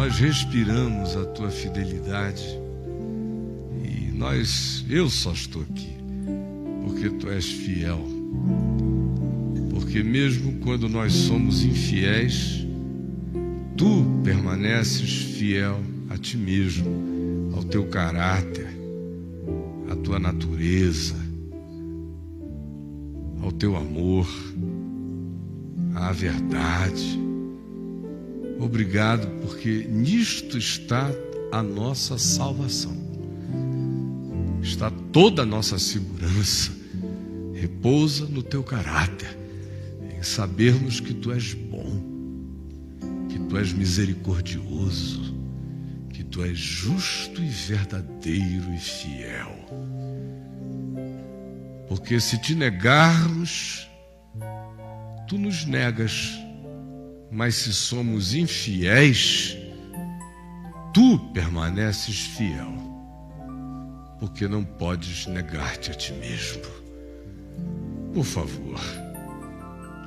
nós respiramos a tua fidelidade e eu só estou aqui porque tu és fiel. Porque mesmo quando nós somos infiéis, tu permaneces fiel a ti mesmo, ao teu caráter, à tua natureza, ao teu amor, à verdade. Obrigado, porque nisto está a nossa salvação. Está toda a nossa segurança. Repousa no teu caráter, em sabermos que tu és bom, que tu és misericordioso, que tu és justo e verdadeiro e fiel. Porque se te negarmos, tu nos negas. Mas se somos infiéis, tu permaneces fiel, porque não podes negar-te a ti mesmo. Por favor,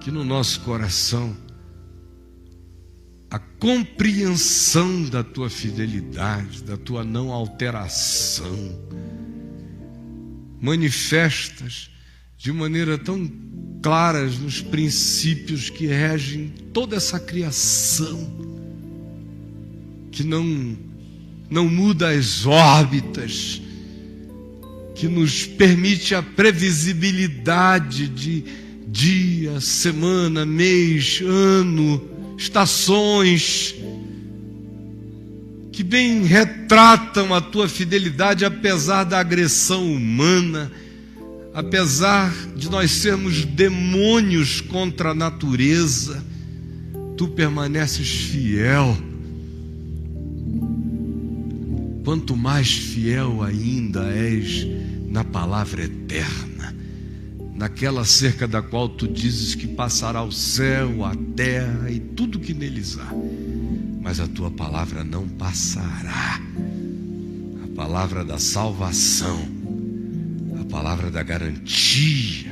que no nosso coração a compreensão da tua fidelidade, da tua não alteração, manifestas de maneira tão claras nos princípios que regem toda essa criação, que não muda as órbitas, que nos permite a previsibilidade de dia, semana, mês, ano, estações, que bem retratam a tua fidelidade apesar da agressão humana, apesar de nós sermos demônios contra a natureza, tu permaneces fiel. Quanto mais fiel ainda és na palavra eterna, naquela acerca da qual tu dizes que passará o céu, a terra e tudo que neles há, mas a tua palavra não passará. A palavra da salvação, a palavra da garantia,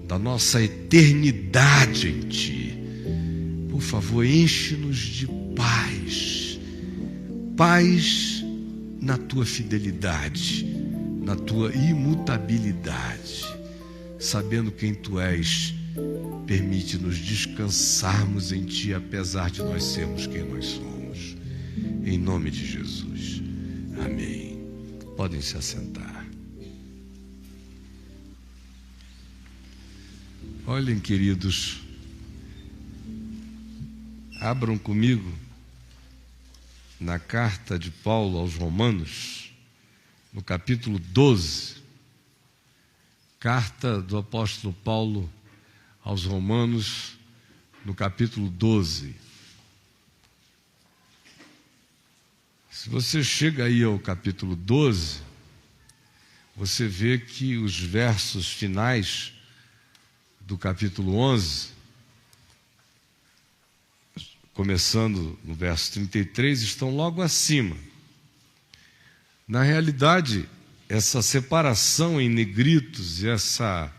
da nossa eternidade em ti. Por favor, enche-nos de paz, paz na tua fidelidade, na tua imutabilidade, sabendo quem tu és. Permite-nos descansarmos em ti, apesar de nós sermos quem nós somos. Em nome de Jesus. Amém. Podem se assentar. Olhem, queridos, abram comigo na carta de Paulo aos Romanos, no capítulo 12, carta do apóstolo Paulo aos Romanos, no capítulo 12. Se você chega aí ao capítulo 12, você vê que os versos finais do capítulo 11, começando no verso 33, estão logo acima. Na realidade, essa separação em negritos e essa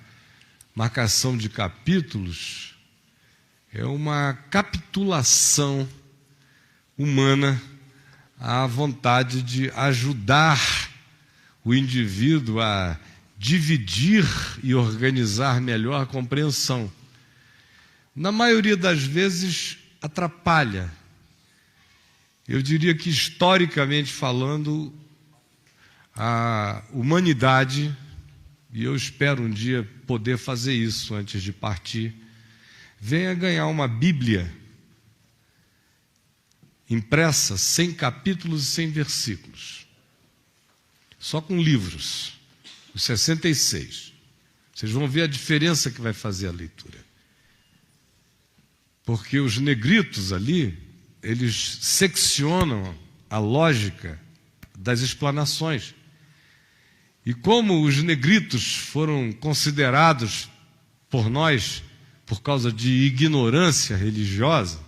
marcação de capítulos é uma capitulação humana à vontade de ajudar o indivíduo a dividir e organizar melhor a compreensão. Na maioria das vezes, atrapalha. Eu diria que, historicamente falando, a humanidade, e eu espero um dia poder fazer isso antes de partir, venha ganhar uma Bíblia impressa, sem capítulos e sem versículos, só com livros, os 66. Vocês vão ver a diferença que vai fazer a leitura. Porque os negritos ali, eles seccionam a lógica das explanações. E como os negritos foram considerados por nós, por causa de ignorância religiosa,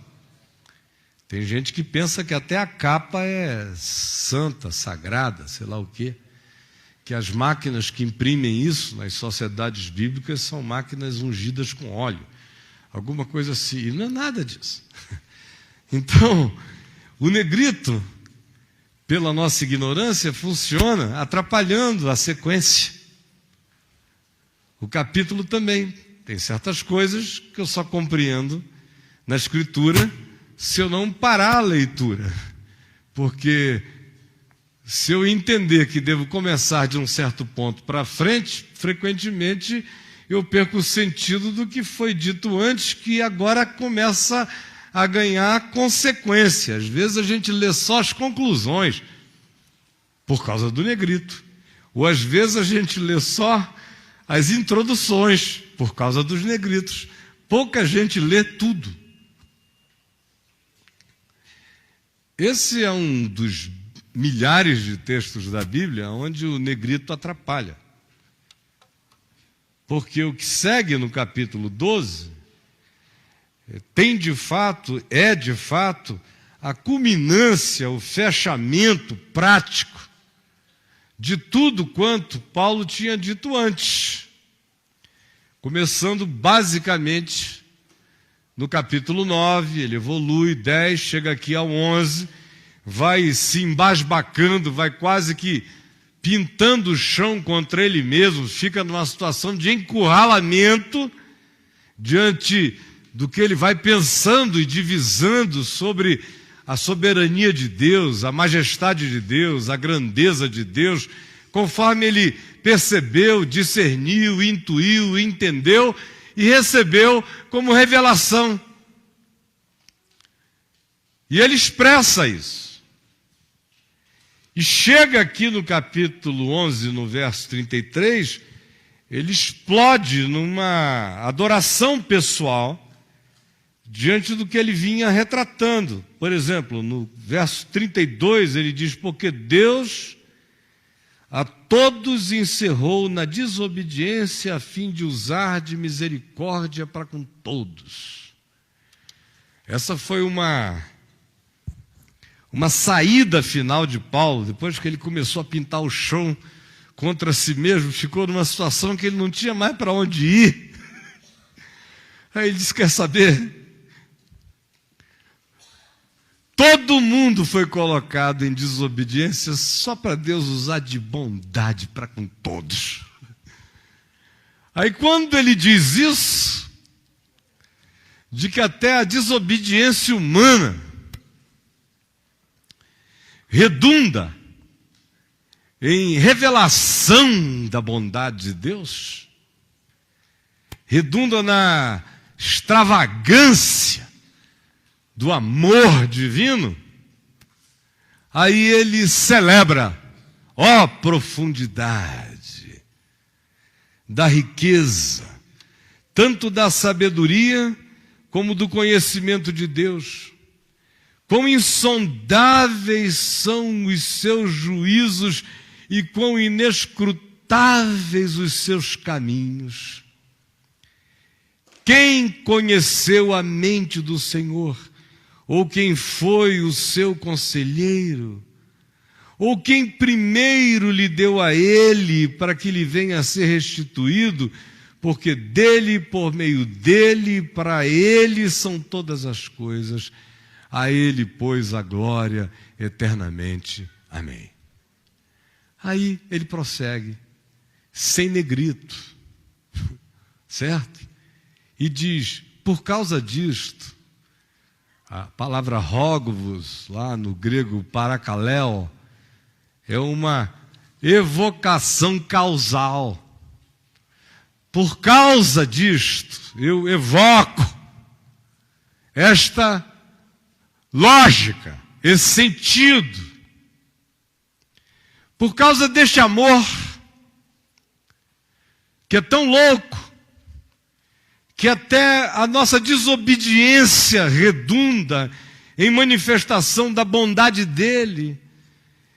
tem gente que pensa que até a capa é santa, sagrada, sei lá o quê, que as máquinas que imprimem isso nas sociedades bíblicas são máquinas ungidas com óleo, alguma coisa assim, e não é nada disso. Então, O negrito, pela nossa ignorância, funciona atrapalhando a sequência. O capítulo também tem certas coisas que eu só compreendo na Escritura se eu não parar a leitura. Porque se eu entender que devo começar de um certo ponto para frente, frequentemente eu perco o sentido do que foi dito antes, que agora começa a ganhar consequência. Às vezes a gente lê só as conclusões, por causa do negrito. Ou às vezes a gente lê só as introduções, por causa dos negritos. Pouca gente lê tudo. Esse é um dos milhares de textos da Bíblia onde o negrito atrapalha. Porque o que segue no capítulo 12 é de fato, a culminância, o fechamento prático de tudo quanto Paulo tinha dito antes. Começando basicamente no capítulo 9, ele evolui, 10, chega aqui ao 11, vai se embasbacando, vai quase que pintando o chão contra ele mesmo, fica numa situação de encurralamento diante do que ele vai pensando e divisando sobre a soberania de Deus, a majestade de Deus, a grandeza de Deus, conforme ele percebeu, discerniu, intuiu, entendeu e recebeu como revelação. E ele expressa isso. E chega aqui no capítulo 11, no verso 33, ele explode numa adoração pessoal diante do que ele vinha retratando. Por exemplo, no verso 32, ele diz: porque Deus a todos encerrou na desobediência a fim de usar de misericórdia para com todos. Essa foi uma saída final de Paulo, depois que ele começou a pintar o chão contra si mesmo, ficou numa situação que ele não tinha mais para onde ir. Aí ele disse: quer saber? Todo mundo foi colocado em desobediência só para Deus usar de bondade para com todos. Aí quando ele diz isso, de que até a desobediência humana redunda em revelação da bondade de Deus, redunda na extravagância do amor divino, aí ele celebra, ó profundidade da riqueza, tanto da sabedoria como do conhecimento de Deus. Quão insondáveis são os seus juízos e quão inescrutáveis os seus caminhos. Quem conheceu a mente do Senhor? Ou quem foi o seu conselheiro? Ou quem primeiro lhe deu a ele para que lhe venha a ser restituído? Porque dele, por meio dele, para ele são todas as coisas. A ele, pois, a glória eternamente. Amém. Aí ele prossegue, sem negrito, certo? E diz: por causa disto, a palavra rogo-vos, lá no grego parakaleo, é uma evocação causal. Por causa disto, eu evoco esta lógica, esse sentido. Por causa deste amor, que é tão louco, que até a nossa desobediência redunda em manifestação da bondade dele,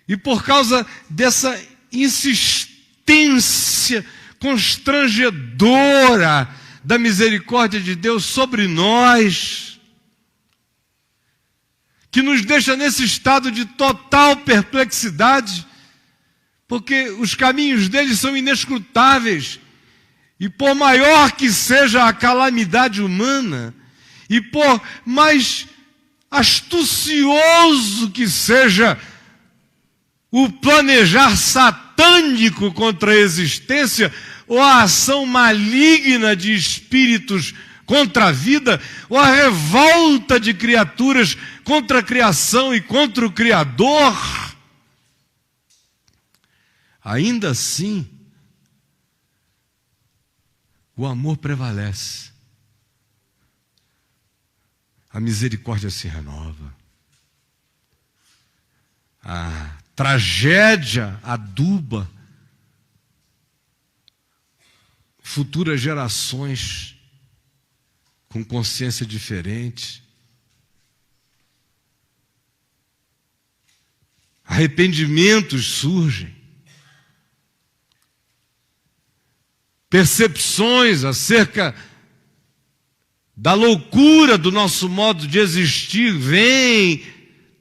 e por causa dessa insistência constrangedora da misericórdia de Deus sobre nós, que nos deixa nesse estado de total perplexidade, porque os caminhos dele são inescrutáveis. E por maior que seja a calamidade humana, e por mais astucioso que seja o planejar satânico contra a existência, ou a ação maligna de espíritos contra a vida, ou a revolta de criaturas contra a criação e contra o Criador, ainda assim, o amor prevalece. A misericórdia se renova. A tragédia aduba futuras gerações com consciência diferente. Arrependimentos surgem. Percepções acerca da loucura do nosso modo de existir vêm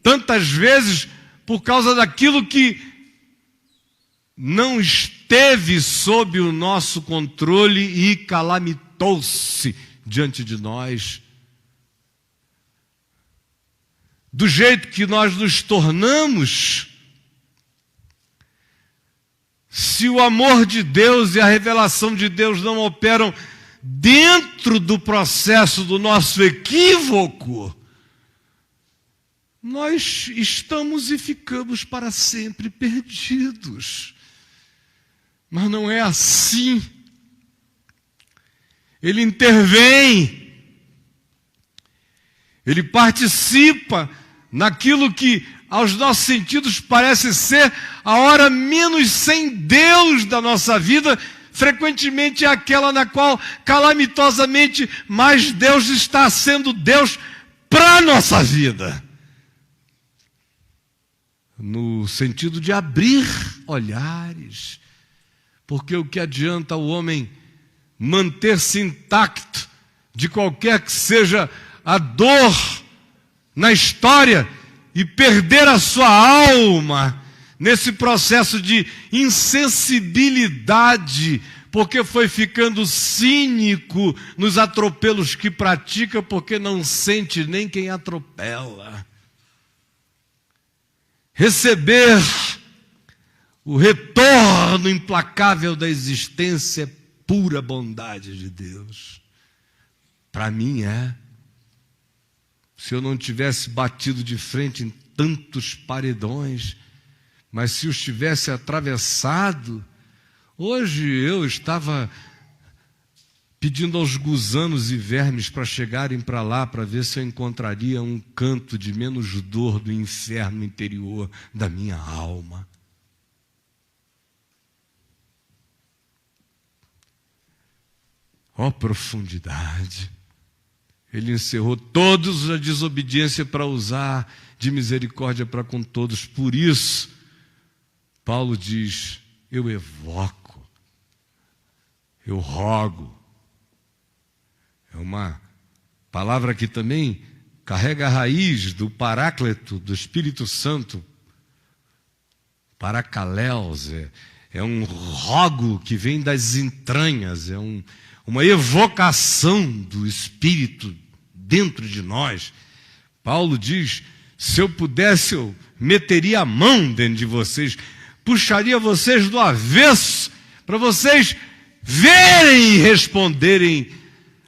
tantas vezes por causa daquilo que não esteve sob o nosso controle e calamitou-se diante de nós. Do jeito que nós nos tornamos, se o amor de Deus e a revelação de Deus não operam dentro do processo do nosso equívoco, nós estamos e ficamos para sempre perdidos. Mas não é assim. Ele intervém, ele participa naquilo que aos nossos sentidos parece ser a hora menos sem Deus da nossa vida. Frequentemente é aquela na qual calamitosamente mais Deus está sendo Deus para a nossa vida. No sentido de abrir olhares. Porque o que adianta o homem manter-se intacto de qualquer que seja a dor na história e perder a sua alma nesse processo de insensibilidade, porque foi ficando cínico nos atropelos que pratica, porque não sente nem quem atropela. Receber o retorno implacável da existência é pura bondade de Deus. Para mim é. Se eu não tivesse batido de frente em tantos paredões, mas se os tivesse atravessado, hoje eu estava pedindo aos gusanos e vermes para chegarem para lá, para ver se eu encontraria um canto de menos dor do inferno interior da minha alma. Ó profundidade! Ele encerrou todos a desobediência para usar de misericórdia para com todos. Por isso, Paulo diz, eu evoco, eu rogo. É uma palavra que também carrega a raiz do Paráclito, do Espírito Santo. Paracaleos, é um rogo que vem das entranhas, é uma evocação do Espírito dentro de nós. Paulo diz, se eu pudesse, eu meteria a mão dentro de vocês, puxaria vocês do avesso, para vocês verem e responderem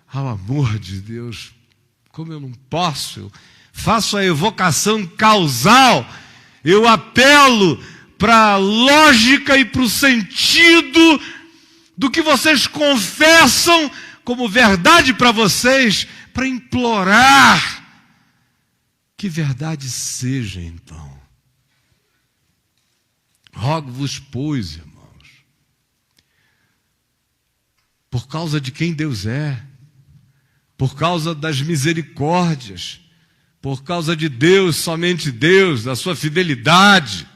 ao amor de Deus. Como eu não posso, eu faço a evocação causal, eu apelo para a lógica e para o sentido do que vocês confessam como verdade para vocês, para implorar que verdade seja então. Rogo-vos, pois, irmãos, por causa de quem Deus é, por causa das misericórdias, por causa de Deus, somente Deus, da sua fidelidade,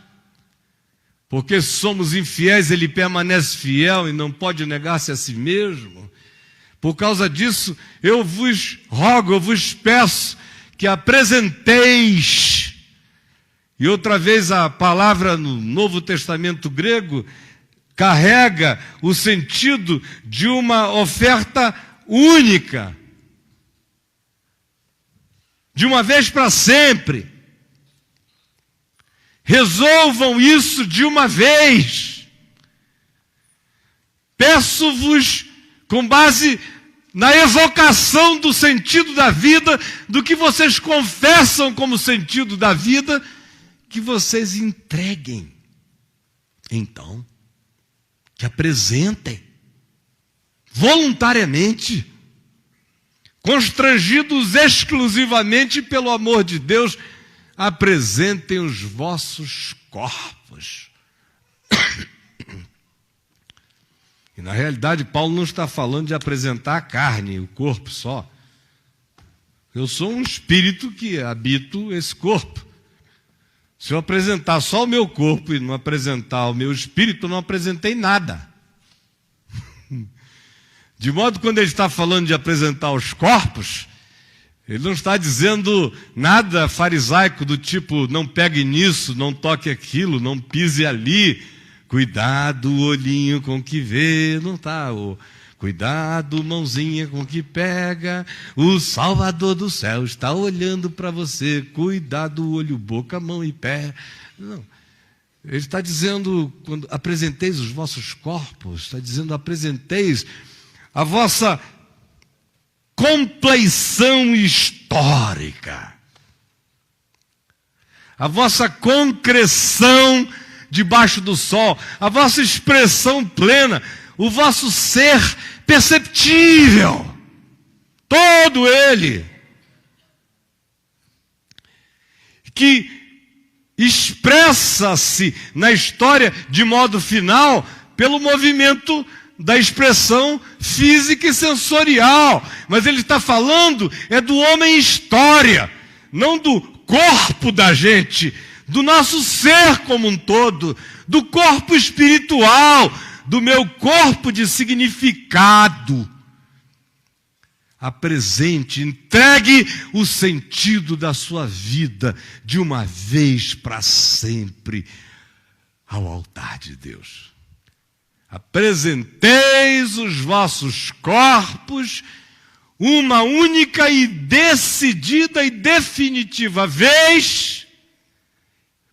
porque somos infiéis, Ele permanece fiel e não pode negar-se a si mesmo. Por causa disso, eu vos rogo, eu vos peço que apresenteis. E outra vez a palavra no Novo Testamento grego carrega o sentido de uma oferta única. de uma vez para sempre. Resolvam isso de uma vez. Peço-vos, com base na evocação do sentido da vida, do que vocês confessam como sentido da vida, que vocês entreguem. Então, que apresentem voluntariamente, constrangidos exclusivamente pelo amor de Deus, apresentem os vossos corpos. E na realidade, Paulo não está falando de apresentar a carne, o corpo só. Eu sou um espírito que habito esse corpo. Se eu apresentar só o meu corpo e não apresentar o meu espírito, eu não apresentei nada. De modo que quando ele está falando de apresentar os corpos, ele não está dizendo nada farisaico do tipo, não pegue nisso, não toque aquilo, não pise ali, cuidado o olhinho com que vê, não está, cuidado mãozinha com que pega, o Salvador do céu está olhando para você, cuidado olho, boca, mão e pé. Não. Ele está dizendo, quando apresenteis os vossos corpos, está dizendo, apresenteis a vossa compleição histórica, a vossa concreção debaixo do sol, a vossa expressão plena, o vosso ser perceptível, todo ele, que expressa-se na história de modo final pelo movimento da expressão física e sensorial, mas ele está falando do homem história, não do corpo da gente, do nosso ser como um todo, do corpo espiritual, do meu corpo de significado. Apresente, entregue o sentido da sua vida de uma vez para sempre ao altar de Deus. Apresenteis os vossos corpos uma única e decidida e definitiva vez,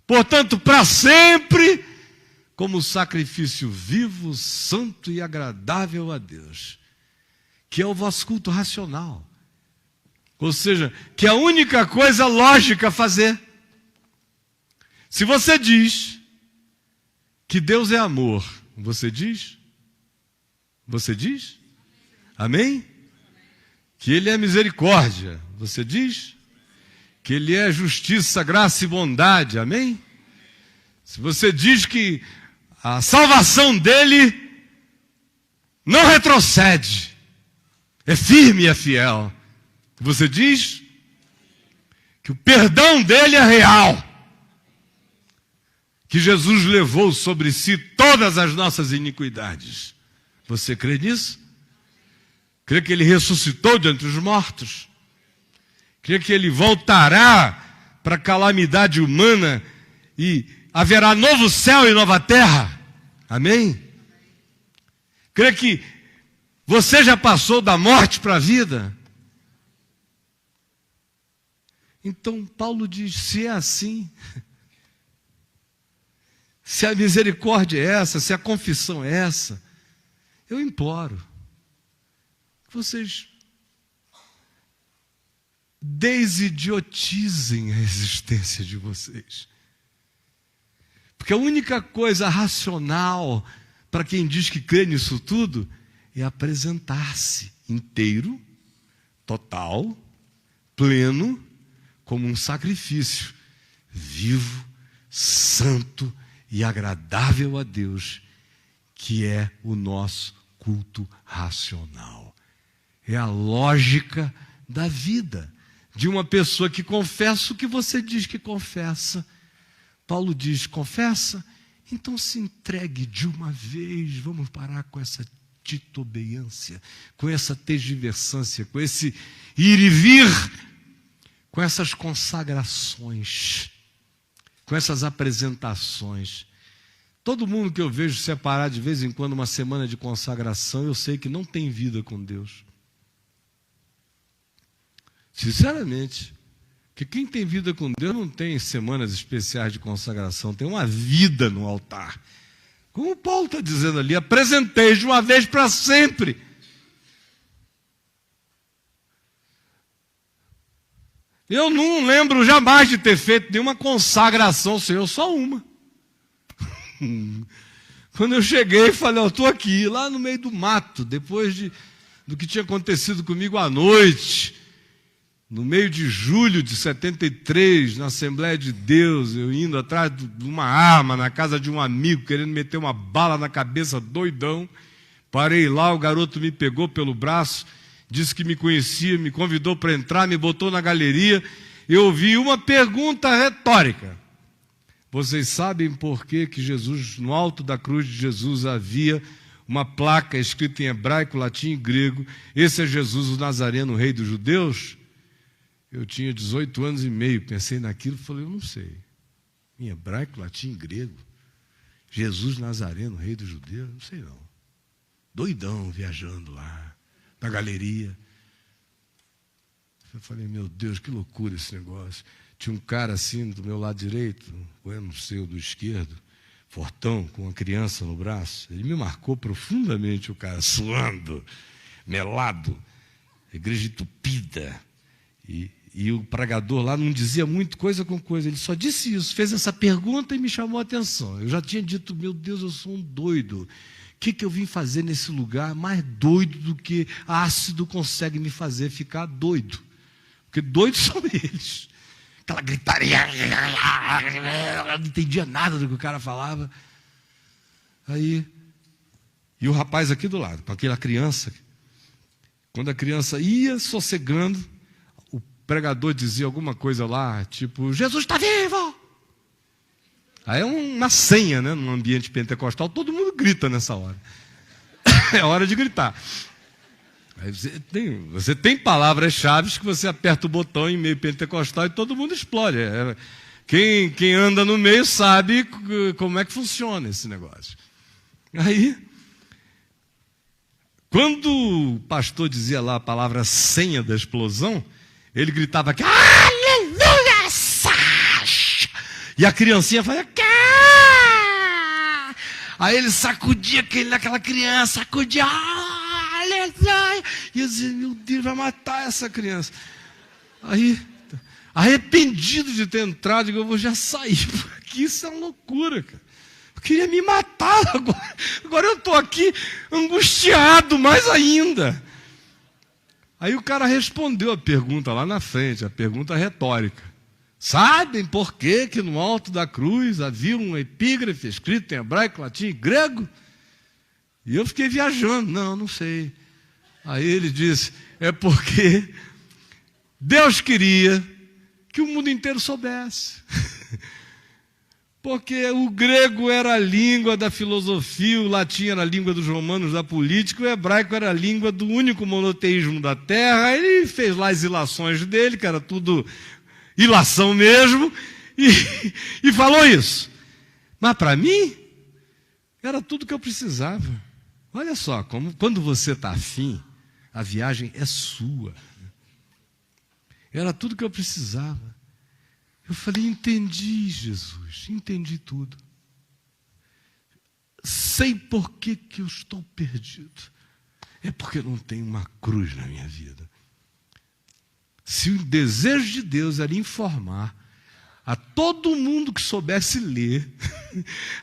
portanto, para sempre, como sacrifício vivo, santo e agradável a Deus, que é o vosso culto racional. Ou seja, que é a única coisa lógica a fazer. Se você diz que Deus é amor, você diz? Você diz? Amém? Que Ele é misericórdia, você diz? Que Ele é justiça, graça e bondade, amém? Se você diz que a salvação dEle não retrocede, é firme e é fiel, você diz que o perdão dEle é real, que Jesus levou sobre si todas as nossas iniquidades. Você crê nisso? Crê que Ele ressuscitou de entre os mortos? Crê que Ele voltará para a calamidade humana e haverá novo céu e nova terra? Amém? Crê que você já passou da morte para a vida? Então Paulo diz, se é assim, se a misericórdia é essa, se a confissão é essa, eu imploro que vocês desidiotizem a existência de vocês. Porque a única coisa racional para quem diz que crê nisso tudo é apresentar-se inteiro, total, pleno, como um sacrifício vivo, santo e agradável a Deus, que é o nosso culto racional. É a lógica da vida de uma pessoa que confessa o que você diz que confessa. Paulo diz, confessa? Então se entregue de uma vez. Vamos parar com essa titubeância, com essa tergiversância, com esse ir e vir, com essas consagrações, com essas apresentações. Todo mundo que eu vejo separar de vez em quando uma semana de consagração, eu sei que não tem vida com Deus. Sinceramente, Porque quem tem vida com Deus não tem semanas especiais de consagração, tem uma vida no altar. Como Paulo está dizendo ali, apresentei de uma vez para sempre. Eu não lembro jamais de ter feito nenhuma consagração, Senhor, só uma. Quando eu cheguei, falei, eu estou aqui, lá no meio do mato, depois do que tinha acontecido comigo à noite, no meio de julho de 73, na Assembleia de Deus, eu indo atrás de uma arma na casa de um amigo, querendo meter uma bala na cabeça, doidão. Parei lá, o garoto me pegou pelo braço, disse que me conhecia, me convidou para entrar, me botou na galeria. Eu ouvi uma pergunta retórica. Vocês sabem por que Jesus, no alto da cruz de Jesus, havia uma placa escrita em hebraico, latim e grego: esse é Jesus o Nazareno, rei dos judeus? Eu tinha 18 anos e meio, pensei naquilo e falei, eu não sei. Em hebraico, latim e grego. Jesus Nazareno, rei dos judeus? Não sei não. Doidão, viajando lá, na galeria. Eu falei, meu Deus, que loucura esse negócio. Tinha um cara assim do meu lado direito, eu não sei, o do esquerdo, fortão, com uma criança no braço. Ele me marcou profundamente, o cara, suando, melado, igreja entupida. E o pregador lá não dizia muito coisa com coisa, ele só disse isso, fez essa pergunta e me chamou a atenção. Eu já tinha dito, meu Deus, eu sou um doido. O que eu vim fazer nesse lugar mais doido do que ácido consegue me fazer ficar doido? Porque doidos são eles. Aquela gritaria, eu não entendia nada do que o cara falava. Aí, e o rapaz aqui do lado, com aquela criança, quando a criança ia sossegando, o pregador dizia alguma coisa lá, tipo, Jesus está vivo! Aí é uma senha, né, num ambiente pentecostal, todo mundo grita nessa hora. É hora de gritar. Aí você tem palavras-chave que você aperta o botão em meio pentecostal e todo mundo explode. Quem anda no meio sabe como é que funciona esse negócio. Aí, quando o pastor dizia lá a palavra senha da explosão, ele gritava aqui, aleluia! E a criancinha fazia, aí ele sacudia aquela criança, sacudia, e eu dizia, meu Deus, vai matar essa criança. Aí, arrependido de ter entrado, eu vou já sair por aqui, isso é uma loucura, cara. Eu queria me matar agora eu estou aqui angustiado mais ainda. Aí o cara respondeu a pergunta lá na frente, a pergunta retórica. Sabem por que no alto da cruz havia um epígrafe escrito em hebraico, latim e grego? E eu fiquei viajando, não sei. Aí ele disse, é porque Deus queria que o mundo inteiro soubesse. Porque o grego era a língua da filosofia, o latim era a língua dos romanos da política, o hebraico era a língua do único monoteísmo da terra. Aí ele fez lá as ilações dele, que era tudo ilação mesmo, e falou isso. Mas para mim, era tudo que eu precisava. Olha só, quando você está afim, a viagem é sua. Era tudo que eu precisava. Eu falei, entendi, Jesus, entendi tudo. Sei por que eu estou perdido. É porque não tem uma cruz na minha vida. Se o desejo de Deus era informar a todo mundo que soubesse ler,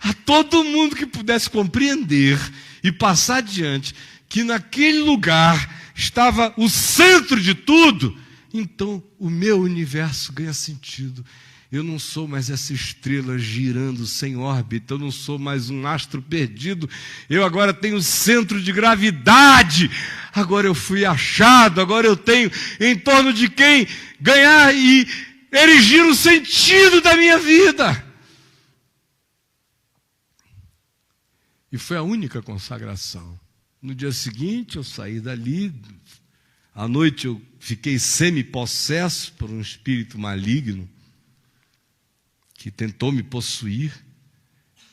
a todo mundo que pudesse compreender e passar adiante, que naquele lugar estava o centro de tudo, então o meu universo ganha sentido. Eu não sou mais essa estrela girando sem órbita, eu não sou mais um astro perdido, eu agora tenho centro de gravidade, agora eu fui achado, agora eu tenho em torno de quem ganhar e erigir o sentido da minha vida. E foi a única consagração. No dia seguinte eu saí dali, à noite eu fiquei semi-possesso por um espírito maligno, que tentou me possuir,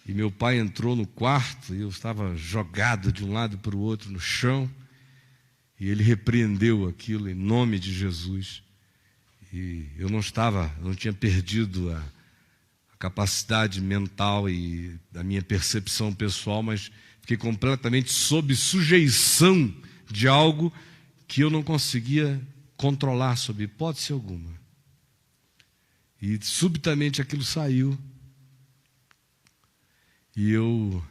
e meu pai entrou no quarto, e eu estava jogado de um lado para o outro no chão, e ele repreendeu aquilo em nome de Jesus, E eu não tinha perdido a capacidade mental e da minha percepção pessoal, mas fiquei completamente sob sujeição de algo que eu não conseguia controlar sob hipótese alguma. E subitamente aquilo saiu. E eu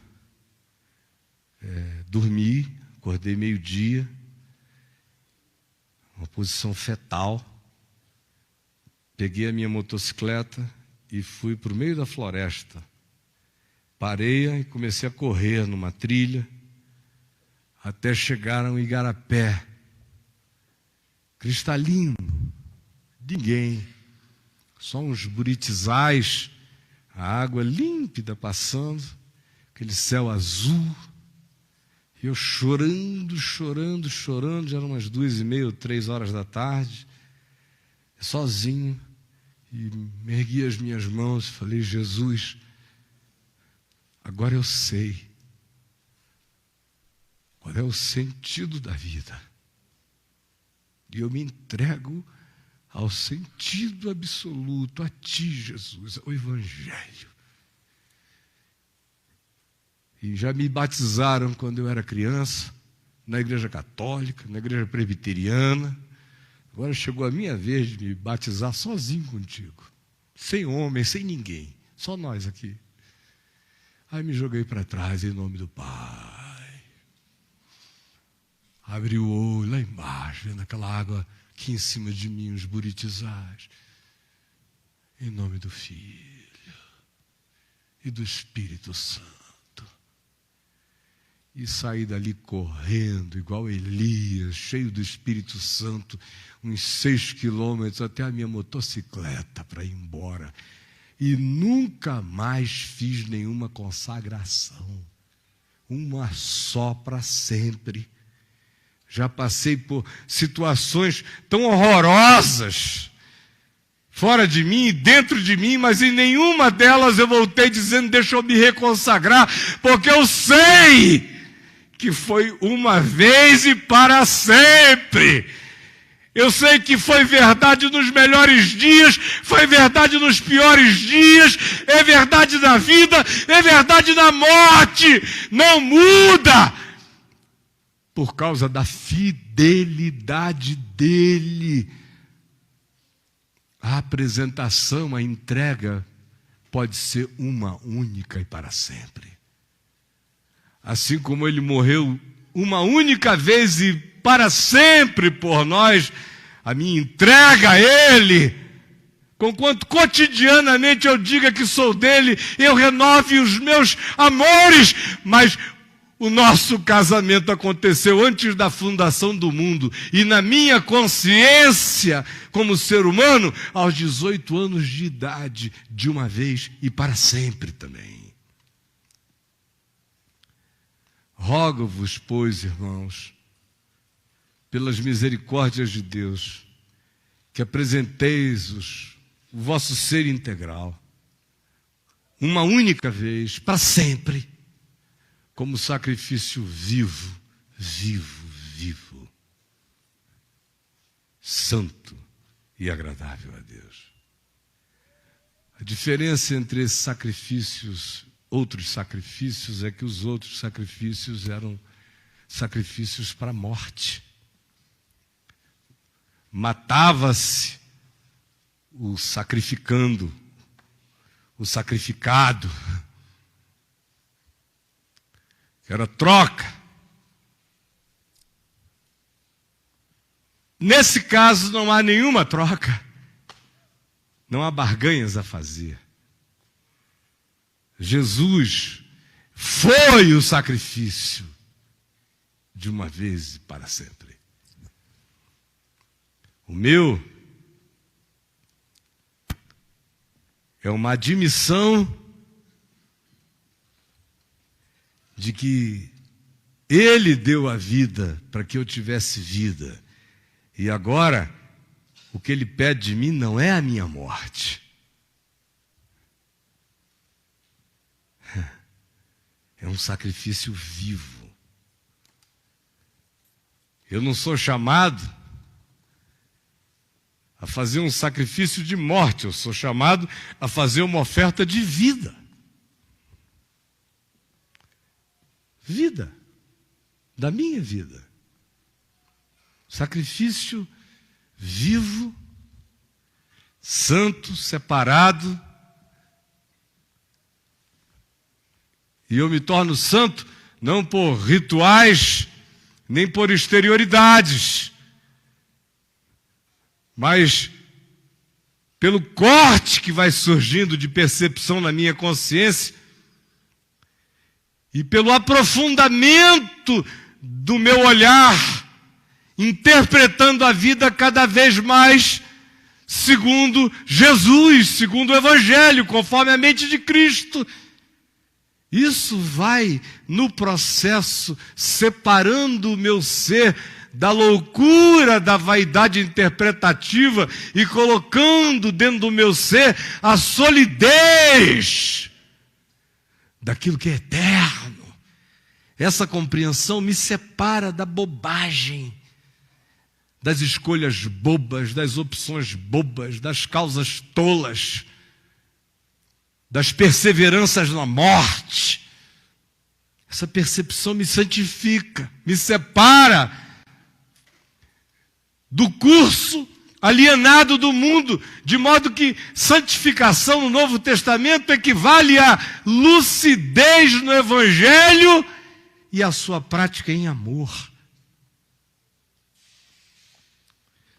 dormi, acordei meio-dia, uma posição fetal. Peguei a minha motocicleta e fui para o meio da floresta. Parei e comecei a correr numa trilha até chegar a um igarapé cristalino, ninguém, só uns buritizais, a água límpida passando, aquele céu azul, e eu chorando, já eram umas 2:30, 3 horas da tarde, sozinho, e me ergui as minhas mãos e falei: Jesus, agora eu sei qual é o sentido da vida. E eu me entrego ao sentido absoluto, a Ti, Jesus, ao Evangelho. E já me batizaram quando eu era criança, na igreja católica, na igreja presbiteriana. Agora chegou a minha vez de me batizar sozinho contigo, sem homem, sem ninguém, só nós aqui. Aí me joguei para trás em nome do Pai. Abri o olho lá embaixo, vendo aquela água aqui em cima de mim, os buritizais. Em nome do Filho e do Espírito Santo. E saí dali correndo, igual Elias, cheio do Espírito Santo, uns 6 quilômetros até a minha motocicleta para ir embora. E nunca mais fiz nenhuma consagração. Uma só para sempre. Já passei por situações tão horrorosas, fora de mim e dentro de mim, mas em nenhuma delas eu voltei dizendo: deixa eu me reconsagrar, porque eu sei que foi uma vez e para sempre. Eu sei que foi verdade nos melhores dias, foi verdade nos piores dias, é verdade na vida, é verdade na morte, não muda, por causa da fidelidade dele. A apresentação, a entrega pode ser uma única e para sempre. Assim como ele morreu uma única vez e para sempre por nós, a minha entrega a ele, conquanto cotidianamente eu diga que sou dele, eu renove os meus amores, mas o nosso casamento aconteceu antes da fundação do mundo, e na minha consciência, como ser humano, aos 18 anos de idade, de uma vez e para sempre também. Rogo-vos, pois, irmãos, pelas misericórdias de Deus, que apresenteis o vosso ser integral, uma única vez, para sempre, como sacrifício vivo, santo e agradável a Deus. A diferença entre esses sacrifícios, outros sacrifícios, é que os outros sacrifícios eram sacrifícios para a morte. Matava-se o sacrificando, o sacrificado. Era troca. Nesse caso não há nenhuma troca. Não há barganhas a fazer. Jesus foi o sacrifício de uma vez e para sempre. O meu é uma admissão de que Ele deu a vida para que eu tivesse vida. E agora, o que Ele pede de mim não é a minha morte. É um sacrifício vivo. Eu não sou chamado a fazer um sacrifício de morte, eu sou chamado a fazer uma oferta de vida. Vida, da minha vida. Sacrifício vivo, santo, separado. E eu me torno santo não por rituais, nem por exterioridades, mas pelo corte que vai surgindo de percepção na minha consciência e pelo aprofundamento do meu olhar, interpretando a vida cada vez mais segundo Jesus, segundo o Evangelho, conforme a mente de Cristo. Isso vai, no processo, separando o meu ser da loucura da vaidade interpretativa e colocando dentro do meu ser a solidez daquilo que é eterno. Essa compreensão me separa da bobagem, das escolhas bobas, das opções bobas, das causas tolas, das perseveranças na morte. Essa percepção me santifica, me separa do curso alienado do mundo, de modo que santificação no Novo Testamento equivale a lucidez no Evangelho e a sua prática em amor.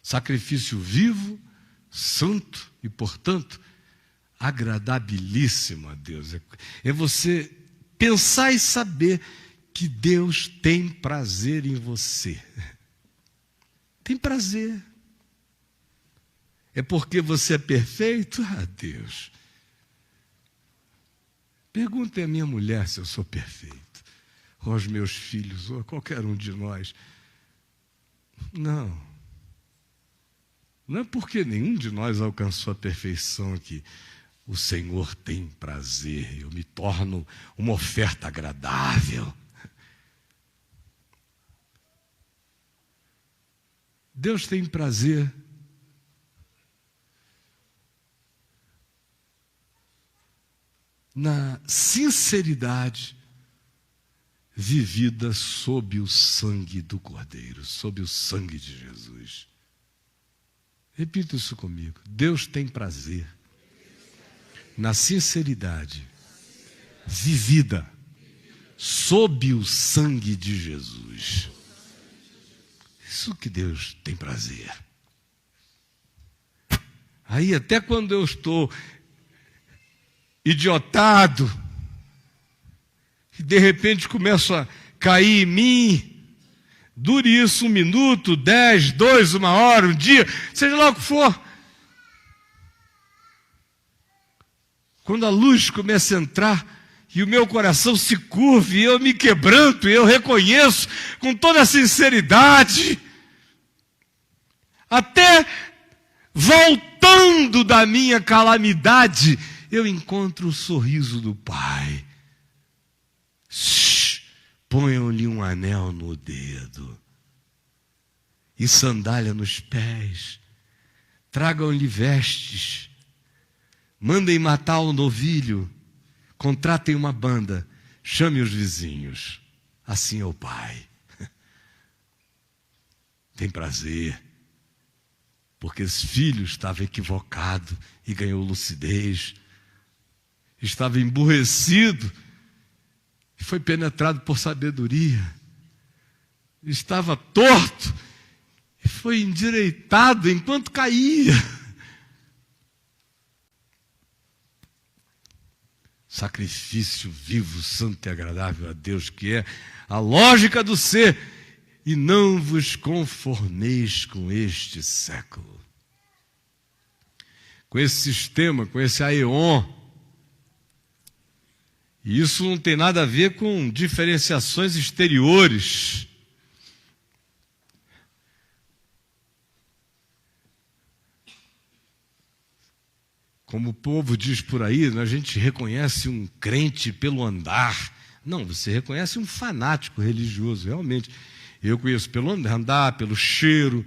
Sacrifício vivo, santo e, portanto, agradabilíssimo a Deus. É você pensar e saber que Deus tem prazer em você. Tem prazer. É porque você é perfeito? Ah, Deus. Perguntem à minha mulher se eu sou perfeito, ou aos meus filhos, ou a qualquer um de nós. Não. Não é porque nenhum de nós alcançou a perfeição que o Senhor tem prazer, eu me torno uma oferta agradável. Deus tem prazer na sinceridade vivida sob o sangue do Cordeiro, sob o sangue de Jesus. Repita isso comigo. Deus tem prazer na sinceridade vivida sob o sangue de Jesus. Isso que Deus tem prazer. Aí até quando eu estou idiotado e de repente começo a cair em mim, dure isso 1 minuto, 10, 2, 1 hora, 1 dia, seja lá o que for. Quando a luz começa a entrar e o meu coração se curva e eu me quebranto e eu reconheço com toda a sinceridade, até voltando da minha calamidade, eu encontro o sorriso do Pai. Ponham-lhe um anel no dedo e sandália nos pés, tragam-lhe vestes, mandem matar o novilho, contratem uma banda, chame os vizinhos. Assim é o Pai. Tem prazer, porque esse filho estava equivocado e ganhou lucidez, estava emburrecido e foi penetrado por sabedoria, estava torto e foi endireitado enquanto caía. Sacrifício vivo, santo e agradável a Deus, que é a lógica do ser, e não vos conformeis com este século. Com esse sistema, com esse aeon. E isso não tem nada a ver com diferenciações exteriores. Como o povo diz por aí, a gente reconhece um crente pelo andar. Não, você reconhece um fanático religioso, realmente. Eu conheço pelo andar, pelo cheiro,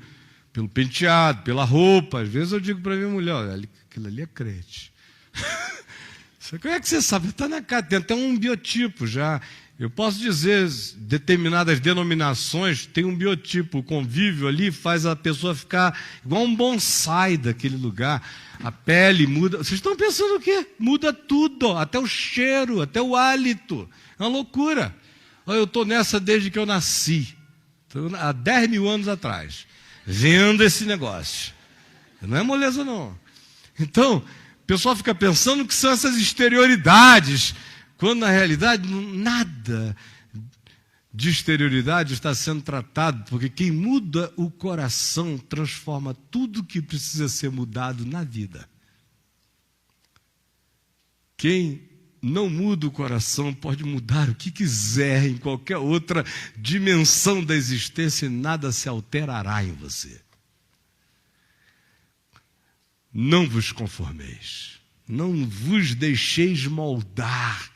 pelo penteado, pela roupa. Às vezes eu digo para minha mulher, olha, aquilo ali é crente. Como é que você sabe? Está na cara, tem até um biotipo já. Eu posso dizer, determinadas denominações têm um biotipo, o convívio ali faz a pessoa ficar igual um bonsai daquele lugar. A pele muda. Vocês estão pensando o quê? Muda tudo, até o cheiro, até o hálito. É uma loucura. Eu estou nessa desde que eu nasci, há 10 mil anos atrás, vendo esse negócio. Não é moleza, não. Então, o pessoal fica pensando que são essas exterioridades, quando na realidade nada de exterioridade está sendo tratado, porque quem muda o coração transforma tudo que precisa ser mudado na vida. Quem não muda o coração pode mudar o que quiser em qualquer outra dimensão da existência e nada se alterará em você. Não vos conformeis, não vos deixeis moldar.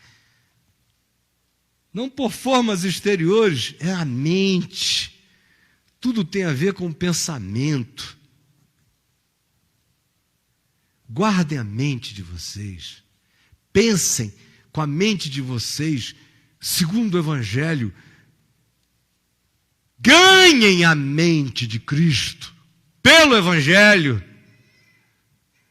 Não por formas exteriores, é a mente. Tudo tem a ver com o pensamento. Guardem a mente de vocês. Pensem com a mente de vocês, segundo o Evangelho. Ganhem a mente de Cristo pelo Evangelho.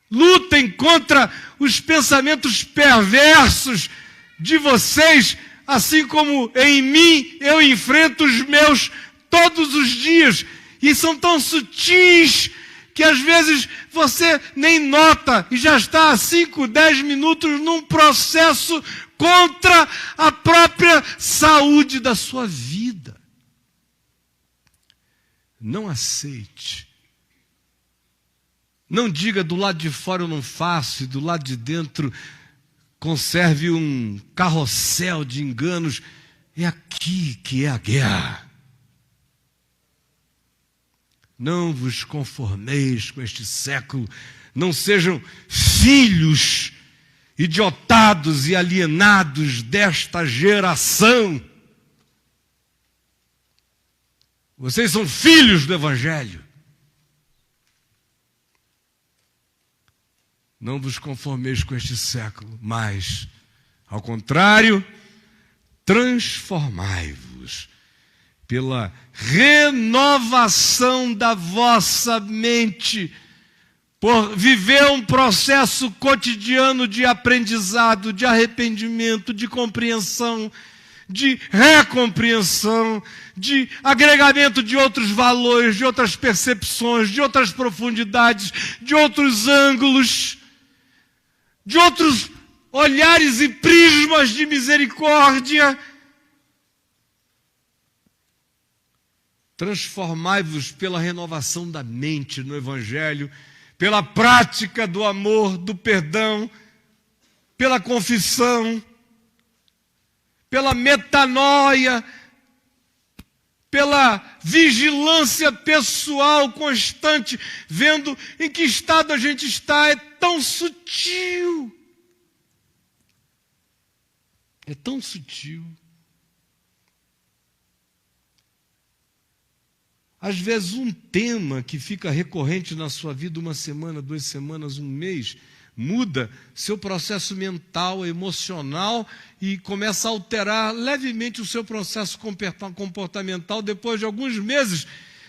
Lutem contra os pensamentos perversos de vocês, assim como em mim eu enfrento os meus todos os dias. E são tão sutis que às vezes você nem nota e já está há 5, 10 minutos num processo contra a própria saúde da sua vida. Não aceite. Não diga do lado de fora eu não faço e do lado de dentro conserve um carrossel de enganos. É aqui que é a guerra. Não vos conformeis com este século. Não sejam filhos idiotados e alienados desta geração. Vocês são filhos do Evangelho. Não vos conformeis com este século, mas, ao contrário, transformai-vos pela renovação da vossa mente, por viver um processo cotidiano de aprendizado, de arrependimento, de compreensão, de recompreensão, de agregamento de outros valores, de outras percepções, de outras profundidades, de outros ângulos, de outros olhares e prismas de misericórdia. Transformai-vos pela renovação da mente no Evangelho, pela prática do amor, do perdão, pela confissão, pela metanoia, pela vigilância pessoal constante, vendo em que estado a gente está. É tão sutil. É tão sutil. Às vezes um tema que fica recorrente na sua vida 1 semana, 2 semanas, 1 mês, muda seu processo mental, emocional e começa a alterar levemente o seu processo comportamental. Depois de alguns meses,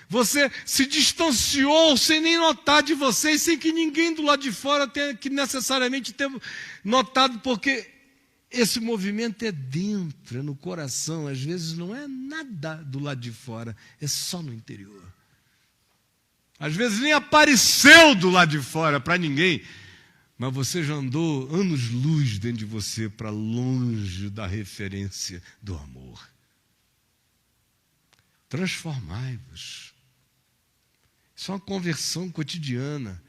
você se distanciou sem nem notar de você e sem que ninguém do lado de fora tenha que necessariamente ter notado, porque esse movimento é dentro, é no coração. Às vezes não é nada do lado de fora, é só no interior. Às vezes nem apareceu do lado de fora para ninguém, mas você já andou anos-luz dentro de você para longe da referência do amor. Transformai-vos. Isso é uma conversão cotidiana.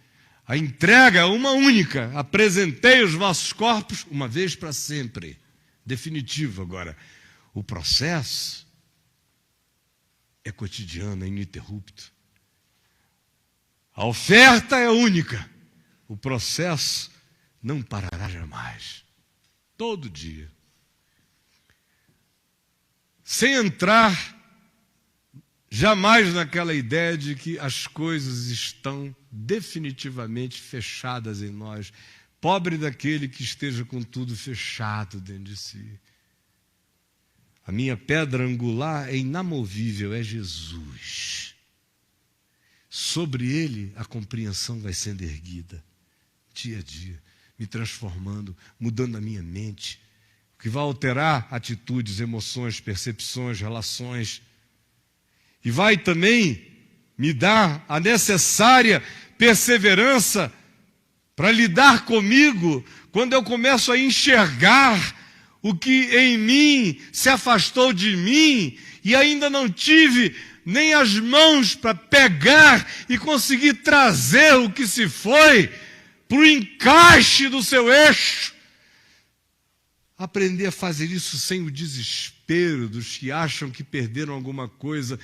A entrega é uma única. Apresentei os vossos corpos uma vez para sempre. Definitivo agora. O processo é cotidiano, é ininterrupto. A oferta é única. O processo não parará jamais. Todo dia. Sem entrar Jamais naquela ideia de que as coisas estão definitivamente fechadas em nós. Pobre daquele que esteja com tudo fechado dentro de si. A minha pedra angular é inamovível, é Jesus. Sobre ele a compreensão vai sendo erguida, dia a dia, me transformando, mudando a minha mente, o que vai alterar atitudes, emoções, percepções, relações. E vai também me dar a necessária perseverança para lidar comigo quando eu começo a enxergar o que em mim se afastou de mim e ainda não tive nem as mãos para pegar e conseguir trazer o que se foi para o encaixe do seu eixo. Aprender a fazer isso sem o desespero dos que acham que perderam alguma coisa.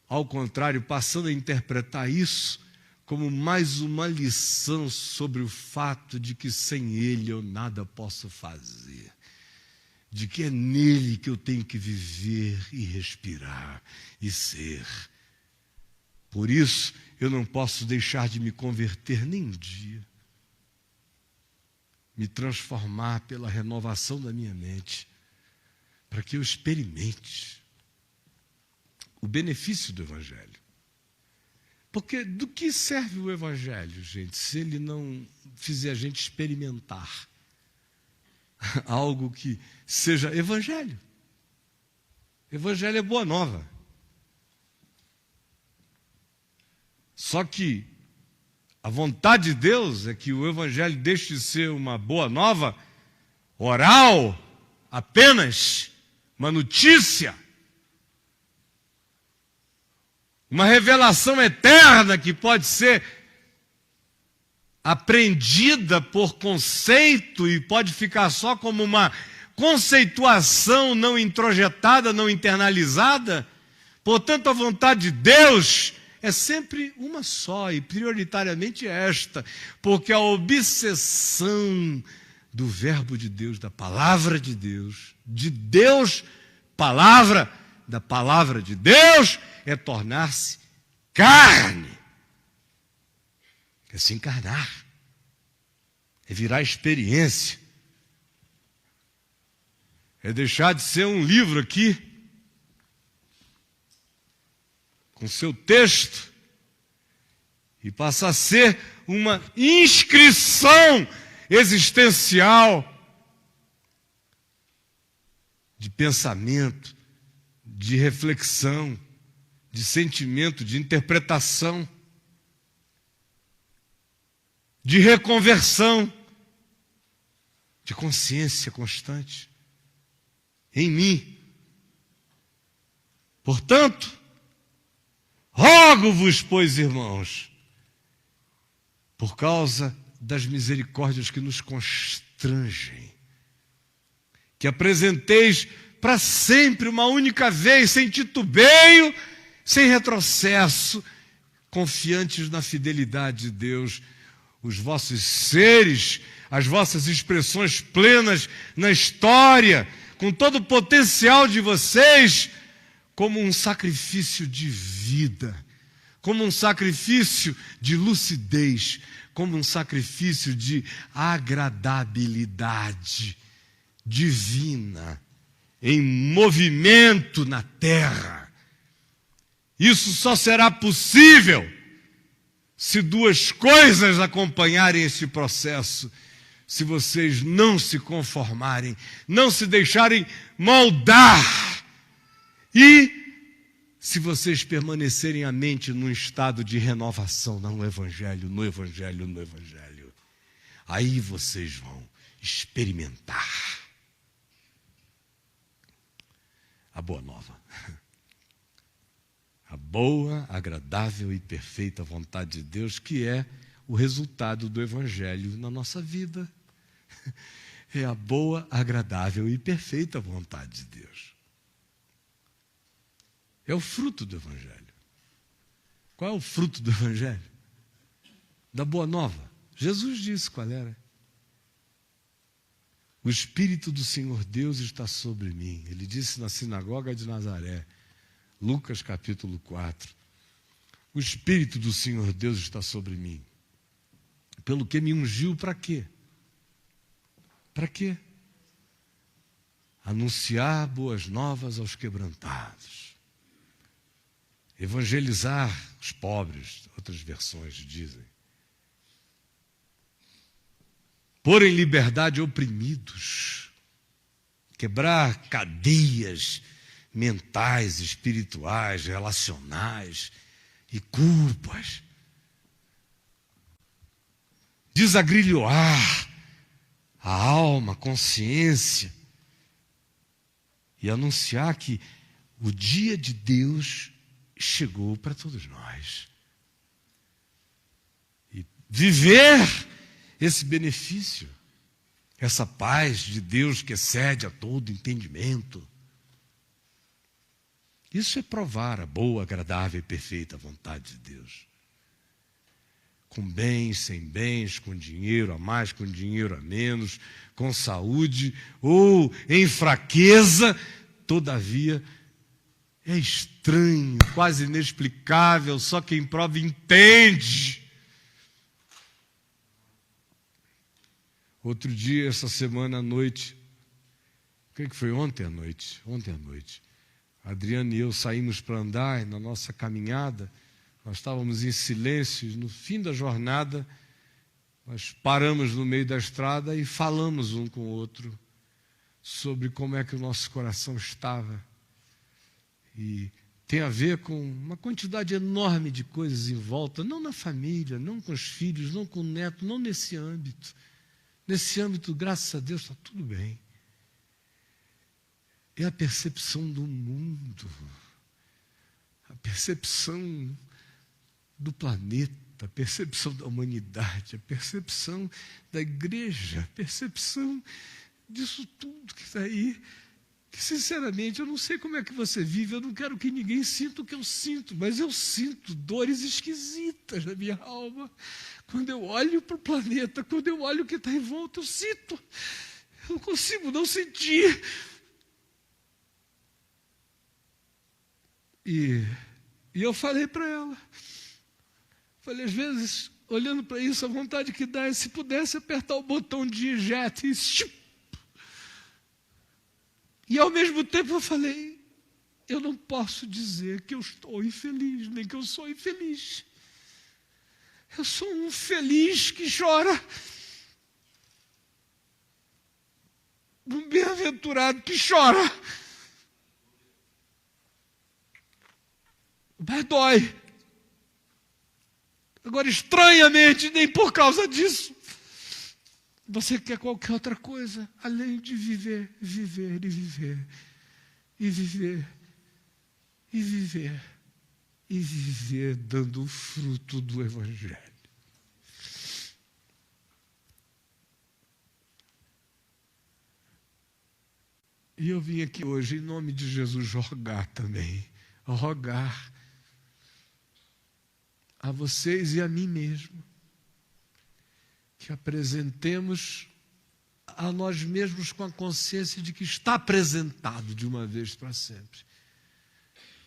Ao contrário, passando a interpretar isso como mais uma lição sobre o fato de que sem Ele eu nada posso fazer. De que é nele que eu tenho que viver e respirar e ser. Por isso, eu não posso deixar de me converter nem um dia. Me transformar pela renovação da minha mente, para que eu experimente o benefício do Evangelho. Porque do que serve o Evangelho, gente, se ele não fizer a gente experimentar algo que seja Evangelho? Evangelho é boa nova. Só que a vontade de Deus é que o Evangelho deixe de ser uma boa nova oral, apenas uma notícia, uma revelação eterna que pode ser aprendida por conceito e pode ficar só como uma conceituação não introjetada, não internalizada. Portanto, a vontade de Deus é sempre uma só e prioritariamente esta, porque a obsessão do verbo de Deus, da palavra de Deus, palavra, da palavra de Deus, é tornar-se carne. É se encarnar. É virar experiência. É deixar de ser um livro aqui, com seu texto, e passar a ser uma inscrição existencial de pensamento, de reflexão, de sentimento, de interpretação, de reconversão, de consciência constante em mim. Portanto, rogo-vos, pois, irmãos, por causa das misericórdias que nos constrangem, que apresenteis para sempre, uma única vez, sem titubeio, sem retrocesso, confiantes na fidelidade de Deus, os vossos seres, as vossas expressões plenas na história, com todo o potencial de vocês, como um sacrifício de vida, como um sacrifício de lucidez, como um sacrifício de agradabilidade divina, em movimento na terra. Isso só será possível se duas coisas acompanharem esse processo. Se vocês não se conformarem, não se deixarem moldar, e se vocês permanecerem a mente num estado de renovação no Evangelho, no Evangelho, no Evangelho, aí vocês vão experimentar a boa nova. A boa, agradável e perfeita vontade de Deus, que é o resultado do Evangelho na nossa vida. É a boa, agradável e perfeita vontade de Deus. É o fruto do Evangelho. Qual é o fruto do Evangelho? Da boa nova. Jesus disse qual era. O Espírito do Senhor Deus está sobre mim. Ele disse na sinagoga de Nazaré. Lucas capítulo 4. O Espírito do Senhor Deus está sobre mim, pelo que me ungiu para quê? Para quê? Anunciar boas novas aos quebrantados, evangelizar os pobres, outras versões dizem, pôr em liberdade oprimidos, quebrar cadeias mentais, espirituais, relacionais e culpas, desagrilhoar a alma, a consciência e anunciar que o dia de Deus chegou para todos nós. E viver esse benefício, essa paz de Deus que excede a todo entendimento. Isso é provar a boa, agradável e perfeita vontade de Deus. Com bens, sem bens, com dinheiro a mais, com dinheiro a menos, com saúde ou em fraqueza, todavia é estranho, quase inexplicável, só quem prova entende. Outro dia, essa semana à noite, o que foi ontem à noite? Ontem à noite, a Adriana e eu saímos para andar na nossa caminhada. Nós estávamos em silêncio, no fim da jornada, nós paramos no meio da estrada e falamos um com o outro sobre como é que o nosso coração estava. E tem a ver com uma quantidade enorme de coisas em volta, não na família, não com os filhos, não com o neto, não nesse âmbito. Nesse âmbito, graças a Deus, está tudo bem. É a percepção do mundo, a percepção do planeta, a percepção da humanidade, a percepção da igreja, a percepção disso tudo que está aí, que sinceramente eu não sei como é que você vive, eu não quero que ninguém sinta o que eu sinto, mas eu sinto dores esquisitas na minha alma. Quando eu olho para o planeta, quando eu olho o que está em volta, eu sinto, eu não consigo não sentir. E eu falei para ela, falei, às vezes, olhando para isso, a vontade que dá é se pudesse apertar o botão de eject e ao mesmo tempo eu falei, eu não posso dizer que eu estou infeliz, nem que eu sou infeliz. Eu sou um feliz que chora, um bem-aventurado que chora. Mas dói. Agora, estranhamente, nem por causa disso, você quer qualquer outra coisa, além de viver, viver e viver, e viver, e viver, e viver dando o fruto do Evangelho. E eu vim aqui hoje, em nome de Jesus, rogar também, rogar a vocês e a mim mesmo, que apresentemos a nós mesmos com a consciência de que está apresentado de uma vez para sempre.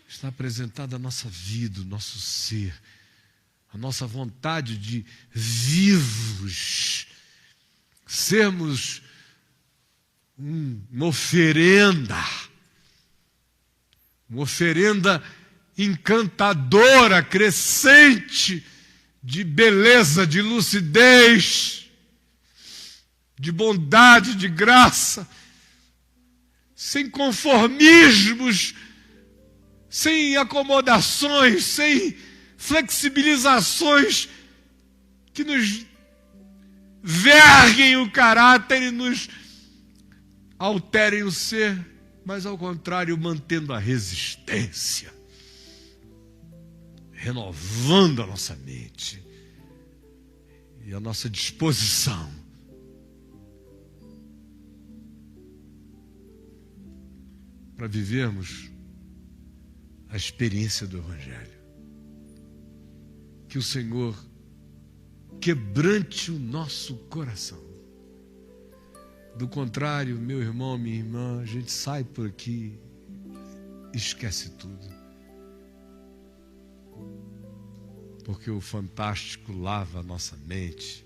Está apresentada a nossa vida, o nosso ser, a nossa vontade de vivos, sermos uma oferenda encantadora, crescente, de beleza, de lucidez, de bondade, de graça, sem conformismos, sem acomodações, sem flexibilizações que nos verguem o caráter e nos alterem o ser, mas ao contrário, mantendo a resistência, renovando a nossa mente e a nossa disposição para vivermos a experiência do Evangelho. Que o Senhor quebrante o nosso coração. Do contrário, meu irmão, minha irmã, a gente sai por aqui e esquece tudo. porque o fantástico lava a nossa mente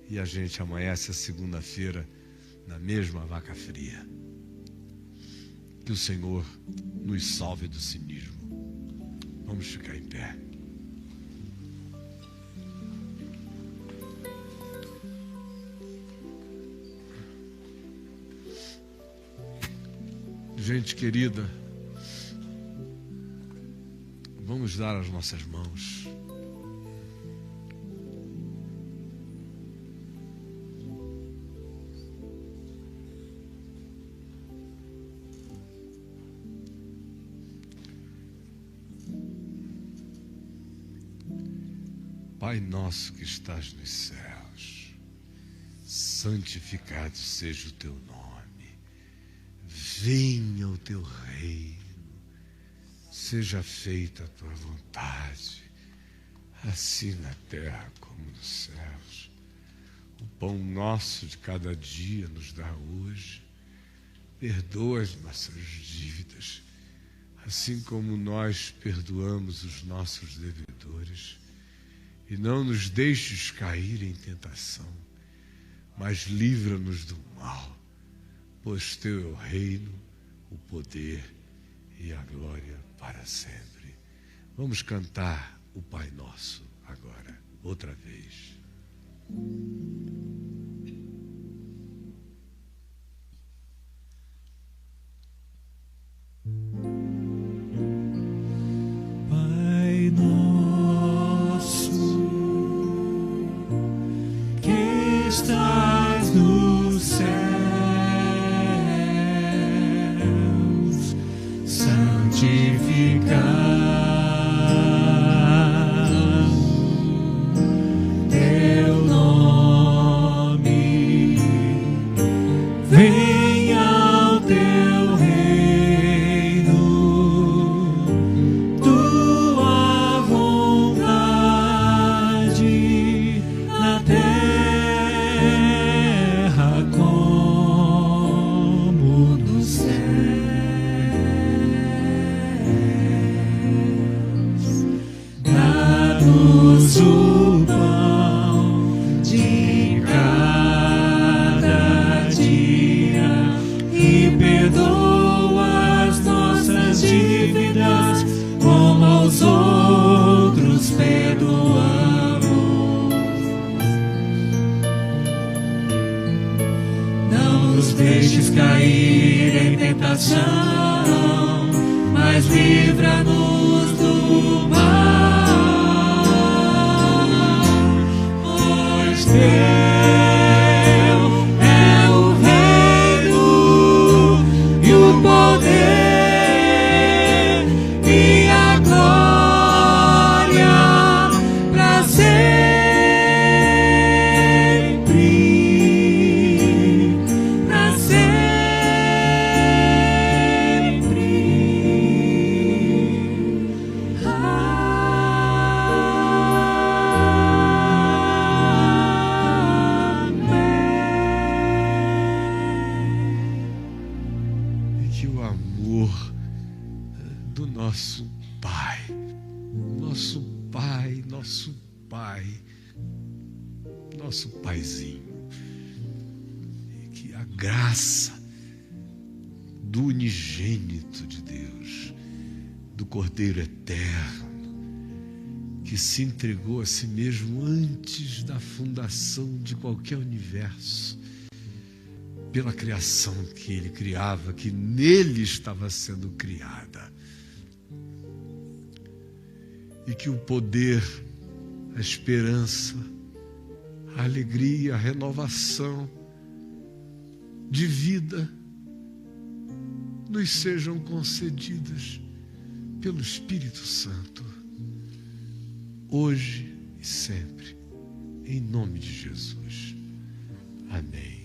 e a gente amanhece a segunda-feira na mesma vaca fria. Que o Senhor nos salve do cinismo. Vamos ficar em pé. Gente querida, vamos dar as nossas mãos. Pai nosso que estás nos céus, santificado seja o teu nome. Venha o teu reino, seja feita a tua vontade, assim na terra como nos céus. O pão nosso de cada dia nos dá hoje. Perdoa as nossas dívidas, assim como nós perdoamos os nossos devedores. E não nos deixes cair em tentação, mas livra-nos do mal, pois teu é o reino, o poder e a glória para sempre. Vamos cantar o Pai Nosso agora, outra vez. Pai nosso, que estás nos céus, santificado teu nome, venha o teu reino, tua vontade na terra como no céu. Dá-nos o pão de cada dia e perdoa as nossas dívidas como aos outros perdoamos. Não nos deixes cair em tentação, mas livra-nos do mal. Pois teu é o reino e o poder e a glória para sempre, para sempre. E que o amor do nosso Pai, nosso Pai, nosso Pai, nosso Paizinho, e que a graça do unigênito de Deus, do Cordeiro Eterno, que se entregou a si mesmo antes da fundação de qualquer universo, pela criação que ele criava, que nele estava sendo criada. E que o poder, a esperança, a alegria, a renovação de vida nos sejam concedidas pelo Espírito Santo, hoje e sempre, em nome de Jesus. Amém.